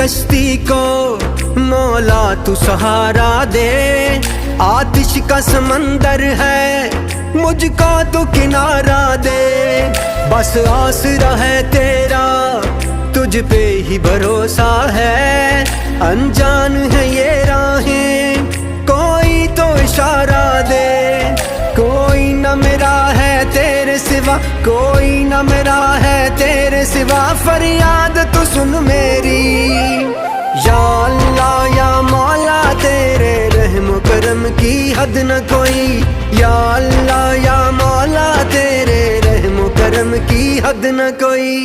कश्ती को मौला तू सहारा दे। आतिश का समंदर है मुझको तू किनारा दे। बस आसरा है तेरा तुझ पे ही भरोसा है। अनजान है ये राहें कोई तो इशारा दे। कोई न मेरा है तेरे सिवा, कोई न मेरा है तेरे सिवा। फरियाद तू सुन मेरी या अल्लाह या मौला, तेरे रहम करम की हद न कोई। या अल्लाह या मौला, तेरे रहम करम की हद न कोई।